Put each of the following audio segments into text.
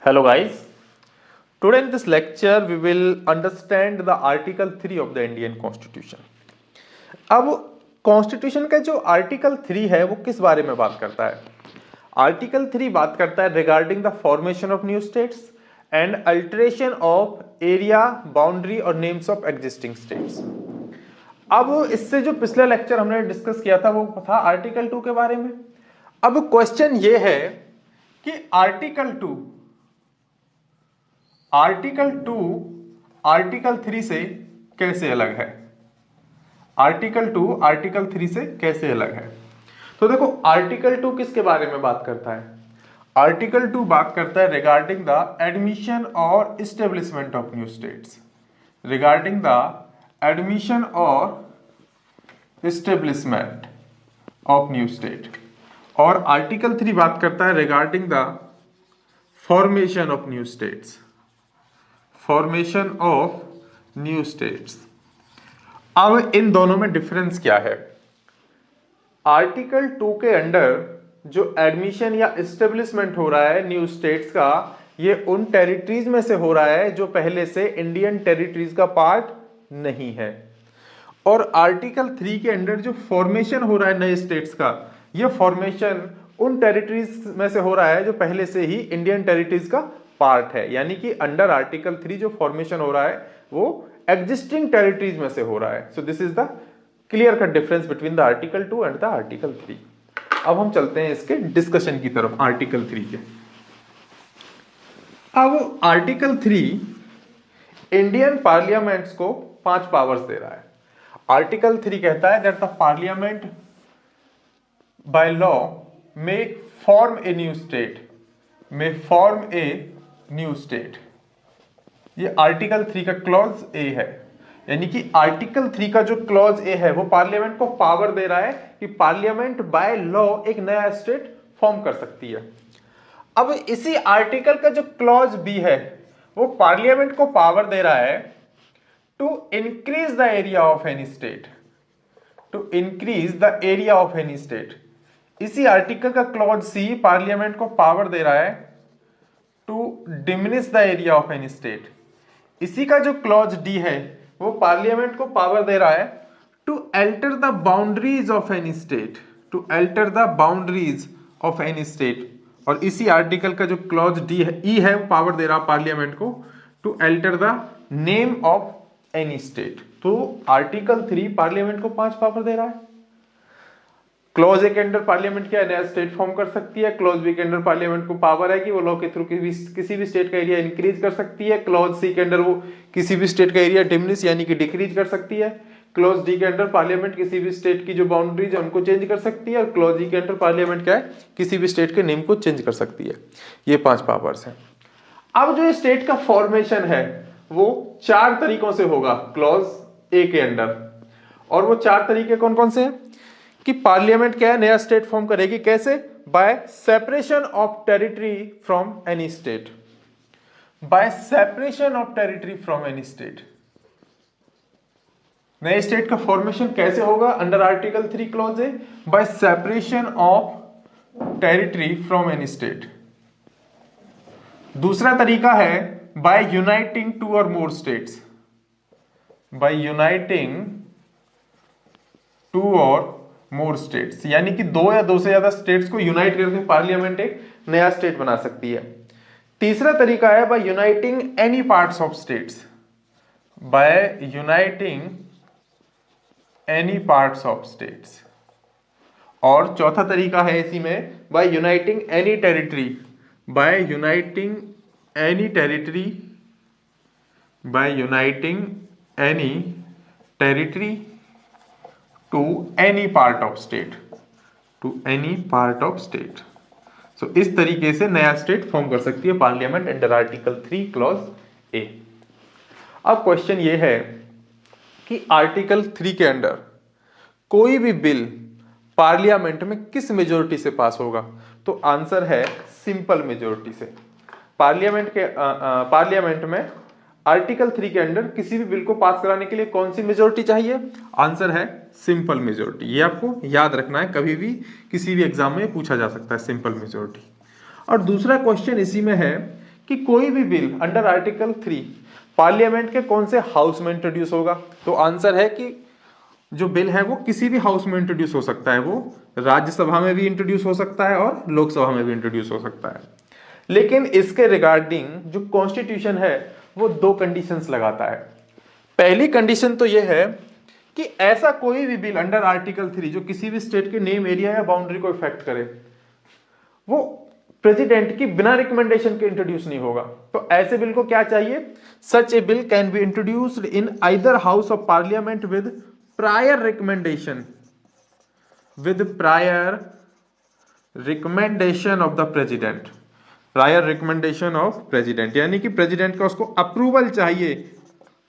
Hello guys, today in this lecture we will understand the article 3 of the Indian Constitution. अब constitution का जो article 3 है वो किस बारे में बात करता है? आर्टिकल 3 बात करता है regarding the formation of new states and alteration of area boundary और नेम्स ऑफ एग्जिस्टिंग स्टेट्स। अब इससे जो पिछले लेक्चर हमने डिस्कस किया था वो था आर्टिकल 2 के बारे में। अब क्वेश्चन ये है कि आर्टिकल 2 आर्टिकल 3 से कैसे अलग है? आर्टिकल 2 आर्टिकल 3 से कैसे अलग है? तो देखो, आर्टिकल 2 किसके बारे में बात करता है? आर्टिकल 2 बात करता है रिगार्डिंग द एडमिशन और establishment of new states, regarding the admission और इस्टेब्लिशमेंट ऑफ न्यू स्टेट। और आर्टिकल 3 बात करता है regarding the formation of new states, formation of new states. अब इन दोनों में डिफरेंस क्या है? आर्टिकल 2 के अंडर जो एडमिशन या एस्टेब्लिशमेंट हो रहा है न्यू स्टेट्स का, ये उन टेरिटरीज में से हो रहा है जो पहले से इंडियन टेरिटरीज का पार्ट नहीं है। और आर्टिकल 3 के अंडर जो फॉर्मेशन हो रहा है नए स्टेट्स का, ये फॉर्मेशन उन टेरिटरीज में से हो रहा है जो पहले से ही इंडियन टेरिटरीज का पार्ट है। यानी कि अंडर आर्टिकल 3 जो फॉर्मेशन हो रहा है वो एग्जिस्टिंग टेरिटरीज में से हो रहा है। सो this is the clear cut difference between the article 2 and the article 3। अब हम चलते हैं इसके डिस्कशन की तरफ आर्टिकल 3 के। अब आर्टिकल 3 इंडियन पार्लियामेंट्स को 5 पावर्स दे रहा है। आर्टिकल 3 कहता है that the parliament by law may form a new state, may form a new state। ये आर्टिकल 3 का क्लॉज ए है। यानी कि आर्टिकल 3 का जो क्लॉज ए है वो पार्लियामेंट को पावर दे रहा है कि पार्लियामेंट बाय लॉ एक नया स्टेट फॉर्म कर सकती है। अब इसी आर्टिकल का जो क्लॉज बी है वो पार्लियामेंट को पावर दे रहा है to increase the area of any state, to increase the area of any state. इसी आर्टिकल का क्लॉज सी पार्लियामेंट को पावर दे रहा है to diminish the area of any state. इसी का जो क्लॉज डी है वो पार्लियामेंट को पावर दे रहा है to alter the boundaries of any state, to alter the boundaries of any state. और इसी आर्टिकल का जो क्लॉज डी है ई है वो पावर दे रहा है पार्लियामेंट को to alter the name of any state. तो आर्टिकल 3 पार्लियामेंट को 5 पावर दे रहा है। क्लॉज ए के अंडर पार्लियामेंट क्या नया स्टेट फॉर्म कर सकती है। क्लॉज बी के अंडर पार्लियामेंट को पावर है कि वो लॉ के थ्रू किसी भी स्टेट का एरिया इंक्रीज कर सकती है। क्लॉज सी के अंडर वो किसी भी स्टेट का एरिया डिमिनिश यानी कि डिक्रीज कर सकती है। क्लॉज डी के अंडर पार्लियामेंट किसी भी स्टेट की जो बाउंड्रीज है उनको चेंज कर सकती है। और क्लॉज ई के अंडर पार्लियामेंट क्या है, किसी भी स्टेट के नेम को चेंज कर सकती है। ये 5 पावर्स हैं। अब जो स्टेट का फॉर्मेशन है वो 4 तरीकों से होगा क्लॉज ए के अंडर। और वो 4 तरीके कौन कौन से हैं? कि पार्लियामेंट क्या है नया स्टेट फॉर्म करेगी। कैसे? Bye separation of territory from any state, bye separation of territory from any state. नए स्टेट का फॉर्मेशन कैसे होगा under article 3 clause A? Bye separation of territory from any state. दूसरा तरीका है बाय यूनाइटिंग 2 और मोर स्टेट्स, बाय यूनाइटिंग 2 और more states. यानी कि 2 या 2 से ज्यादा स्टेट्स को यूनाइट करके पार्लियामेंट एक नया स्टेट बना सकती है। तीसरा तरीका है by uniting any parts of states, by uniting any parts of states. और चौथा तरीका है इसी में by uniting any territory, by uniting any territory, by uniting any territory to any part of state, to any part of state। so इस तरीके से नया स्टेट फॉर्म कर सकती है parliament under article 3 clause A. अब क्वेश्चन ये है कि आर्टिकल 3 के अंडर कोई भी बिल पार्लियामेंट में किस मेजोरिटी से पास होगा? तो आंसर है सिंपल मेजोरिटी से। पार्लियामेंट में आर्टिकल 3 के अंडर किसी भी बिल को पास कराने के लिए कौन सी मेजोरिटी चाहिए? आंसर है सिंपल मेजोरिटी। ये आपको याद रखना है, कभी भी किसी भी एग्जाम में पूछा जा सकता है सिंपल मेजोरिटी। और दूसरा क्वेश्चन इसी में है कि कोई भी बिल अंडर आर्टिकल 3 पार्लियामेंट के कौन से हाउस में इंट्रोड्यूस होगा, तो आंसर है कि जो बिल है वो किसी भी हाउस में इंट्रोड्यूस हो सकता है, वो राज्यसभा में भी इंट्रोड्यूस हो सकता है और लोकसभा में भी इंट्रोड्यूस हो सकता है। लेकिन इसके रिगार्डिंग जो कॉन्स्टिट्यूशन है वो दो कंडीशंस लगाता है। पहली कंडीशन तो ये है कि ऐसा कोई भी बिल अंडर आर्टिकल 3 जो किसी भी स्टेट के नेम, एरिया या बाउंड्री को इफेक्ट करे वो प्रेसिडेंट की बिना रिकमेंडेशन के इंट्रोड्यूस नहीं होगा। तो ऐसे बिल को क्या चाहिए? Such a bill can be introduced in either house of parliament with prior recommendation of the president, prior recommendation of president, यानी कि प्रेसिडेंट का उसको अप्रूवल चाहिए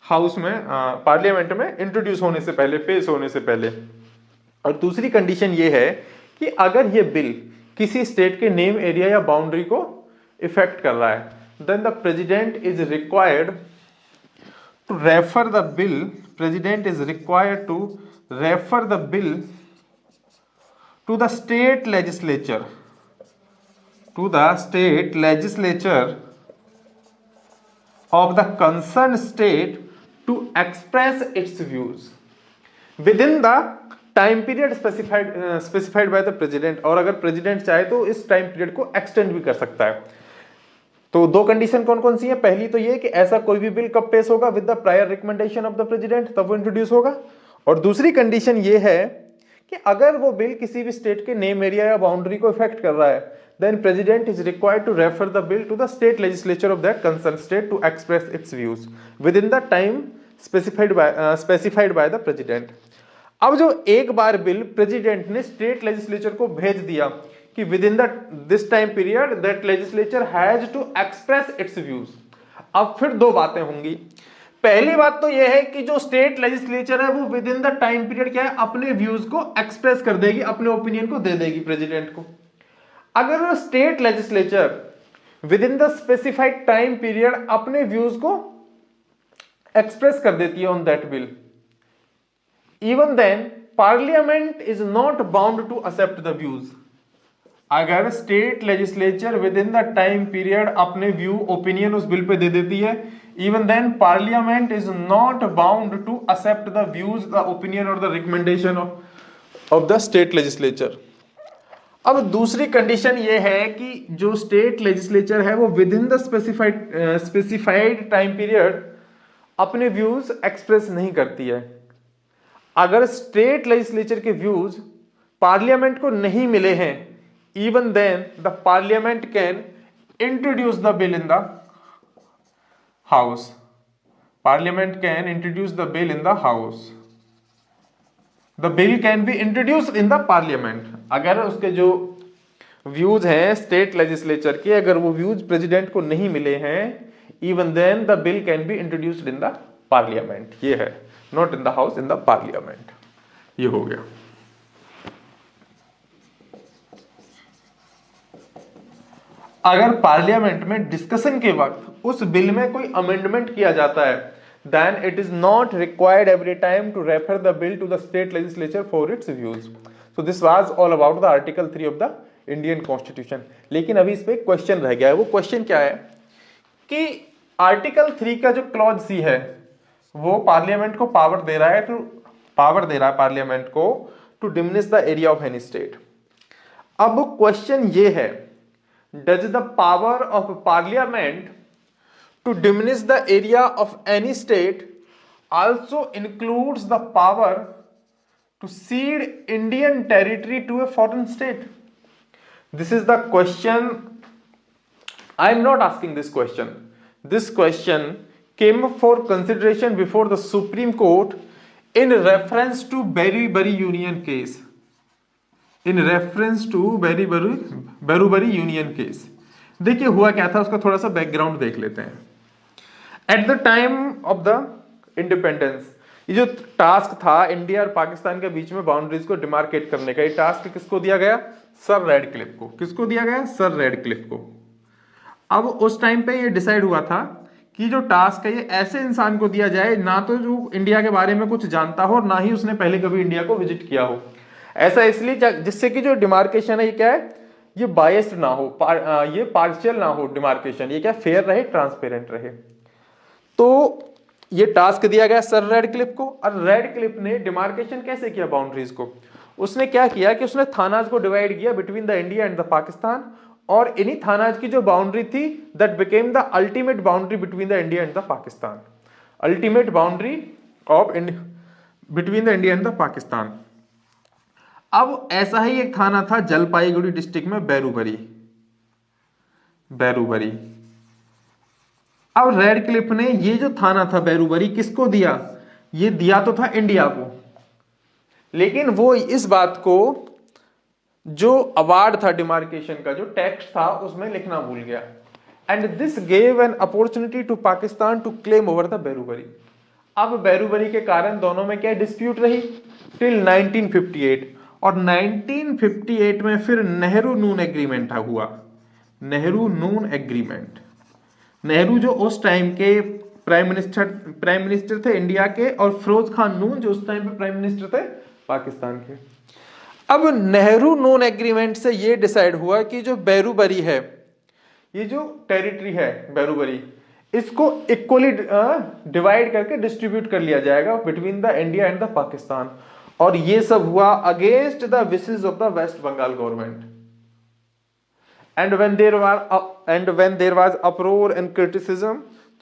हाउस में, पार्लियामेंट में इंट्रोड्यूस होने से पहले, पेश होने से पहले। और दूसरी कंडीशन ये है कि अगर ये बिल किसी स्टेट के नेम, एरिया या बाउंड्री को इफेक्ट कर रहा है, then the president is required to refer the bill, president is required to refer the bill to the state legislature, to the state legislature of the concerned state to express its views within the time period specified by the president। और अगर president चाहे तो इस time period को extend भी कर सकता है। तो दो कंडीशन कौन कौन सी है? पहली तो ये कि ऐसा कोई भी बिल कब पेश होगा, with the prior recommendation of the president, तब वो इंट्रोड्यूस होगा। और दूसरी कंडीशन ये है कि अगर वो बिल किसी भी स्टेट के नेम, एरिया या बाउंड्री को इफेक्ट कर रहा है, then president is required to refer the bill to the state legislature of that concerned state to express its views within the time specified by the president। अब जो एक बार bill president ने state legislature को भेज दिया कि within this time period that legislature has to express its views, अब फिर दो बातें होंगी। पहली बात तो यह है कि जो स्टेट लेजिस्लेचर है वो within the time period क्या है, अपने व्यूज को एक्सप्रेस कर देगी, अपने ओपिनियन को दे देगी प्रेसिडेंट को। अगर state legislature within the specified time period अपने व्यूज को एक्सप्रेस कर देती है on that bill, even then parliament is not bound to accept the views. अगर state legislature within the time period अपने view, opinion उस bill पे दे देती है, even then parliament is not bound to accept the views, the opinion और the recommendation of the state legislature. अब दूसरी कंडीशन ये है कि जो स्टेट लेजिस्लेचर है वो within the specified time period अपने व्यूज एक्सप्रेस नहीं करती है। अगर स्टेट लेजिस्लेचर के व्यूज पार्लियामेंट को नहीं मिले हैं, even then the parliament can introduce the bill in the house, parliament can introduce the bill in the house, the bill can be introduced in the parliament. अगर उसके जो views हैं state legislature के, अगर वो व्यूज प्रेसिडेंट को नहीं मिले हैं, even then the bill can be introduced in the parliament. ये है, not in the house, in the parliament. ये हो गया। अगर पार्लियामेंट में डिस्कशन के वक्त उस बिल में कोई अमेंडमेंट किया जाता है, then it is not required every time to refer the bill to the state legislature for its views। So this was all about the article 3 of the Indian Constitution। लेकिन अभी इस पे question रह गया है। वो क्वेश्चन क्या है कि आर्टिकल 3 का जो क्लॉज सी है वो पार्लियामेंट को पावर दे रहा है, पार्लियामेंट को to diminish the area of any state. अब क्वेश्चन ये है, does the power of parliament to diminish the area of any state also includes the power to cede Indian territory to a foreign state? This is the question. I am not asking this question. This question came for consideration before the Supreme Court in reference to Berry Union case. In reference to Berry Union case। देखिए हुआ क्या था, उसका थोड़ा सा background देख लेते हैं। At the time of the independence, ये जो टास्क था इंडिया और पाकिस्तान के बीच में बाउंड्रीज को डिमार्केट करने का, ये टास्क किसको दिया गया? सर रेडक्लिफ को। किसको दिया गया? सर रेडक्लिफ को। अब उस टाइम पे ये डिसाइड हुआ था कि जो टास्क है ये ऐसे इंसान को दिया जाए ना तो जो इंडिया के बारे में कुछ जानता हो और ना ही उसने पहले कभी इंडिया को विजिट किया हो। ऐसा इसलिए जिससे कि जो डिमार्केशन है ये क्या है, ये बायस्ड ना हो, ये पार्शियल ना हो डिमार्केशन, ये क्या फेयर रहे, ट्रांसपेरेंट रहे। तो ये टास्क दिया गया सर रेडक्लिफ को, और रेडक्लिफ ने डिमार्केशन कैसे किया बाउंड्रीज को, उसने क्या किया कि उसने थानाज को डिवाइड किया between the India and the Pakistan, और इन्हीं थानाज की जो बाउंड्री थी that became the ultimate boundary between the India and the Pakistan, ultimate boundary of between the India and the Pakistan. अब ऐसा ही एक थाना था जलपाईगुड़ी डिस्ट्रिक्ट में, बैरूबरी, बैरूबरी। अब रेडक्लिफ ने ये जो थाना था बैरूबरी किसको दिया, ये दिया तो था इंडिया को, लेकिन वो इस बात को जो अवार्ड था डिमार्केशन का, जो टेक्स्ट था उसमें लिखना भूल गया, and this gave an opportunity to Pakistan to claim over the Berubari. अब बैरूबरी के कारण दोनों में क्या डिस्प्यूट रही टिल 1958, और 1958 में फिर नेहरू नून एग्रीमेंट हुआ, नेहरू नून एग्रीमेंट। नेहरू जो उस टाइम के प्राइम मिनिस्टर थे इंडिया के, और फिरोज खान नून जो उस टाइम पे प्राइम मिनिस्टर थे पाकिस्तान के। अब नेहरू नून एग्रीमेंट से ये डिसाइड हुआ कि जो बैरूबरी है, ये जो टेरिटरी है बैरूबरी, इसको इक्वली डिवाइड करके डिस्ट्रीब्यूट कर लिया जाएगा between the India and the Pakistan. और ये सब हुआ against the wishes of the West Bengal government. And when there was uproar and criticism,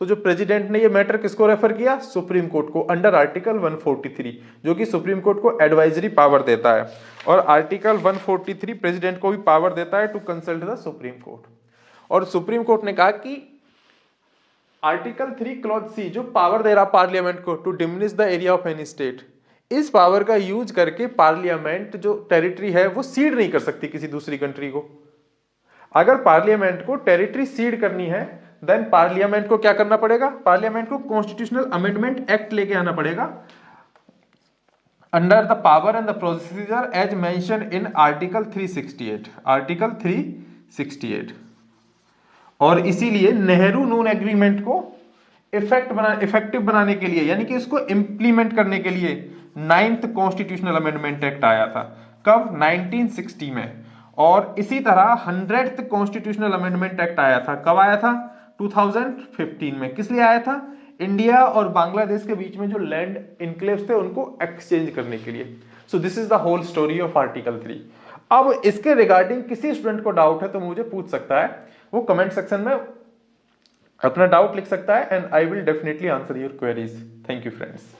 तो जो प्रेसिडेंट ने ये मैटर किसको रेफर किया, सुप्रीम कोर्ट को, अंडर आर्टिकल 143, जो कि सुप्रीम कोर्ट को एडवाइजरी पावर देता है, और आर्टिकल 143 प्रेसिडेंट को भी पावर देता है to consult the supreme court. और सुप्रीम कोर्ट ने कहा कि आर्टिकल 3 क्लॉज सी जो पावर दे रहा पार्लियामेंट को to diminish the area of any state, इस पावर का यूज करके पार्लियामेंट जो टेरिटरी है वो सीड नहीं कर सकती किसी दूसरी कंट्री को। अगर पार्लियामेंट को टेरिटरी सीड करनी है देन पार्लियामेंट को क्या करना पड़ेगा, पार्लियामेंट को कॉन्स्टिट्यूशनल अमेंडमेंट एक्ट लेके आना पड़ेगा under the power and the procedure as mention in article 368, article 368। और इसीलिए नेहरू नून एग्रीमेंट को इफेक्टिव बनाने के लिए, यानी कि इसको इंप्लीमेंट करने के लिए 9th कॉन्स्टिट्यूशनल अमेंडमेंट एक्ट आया था, कब, 1960 में। और इसी तरह 100th कॉन्स्टिट्यूशनल अमेंडमेंट एक्ट आया था, कब आया था, 2015 में। किस लिए आया था, इंडिया और बांग्लादेश के बीच में जो लैंड इनक्लेव्स थे उनको एक्सचेंज करने के लिए। So this is the whole story of article 3। अब इसके रिगार्डिंग किसी स्टूडेंट को डाउट है तो मुझे पूछ सकता है, वो कमेंट सेक्शन में अपना डाउट लिख सकता है, and I will definitely answer your queries. Thank you friends.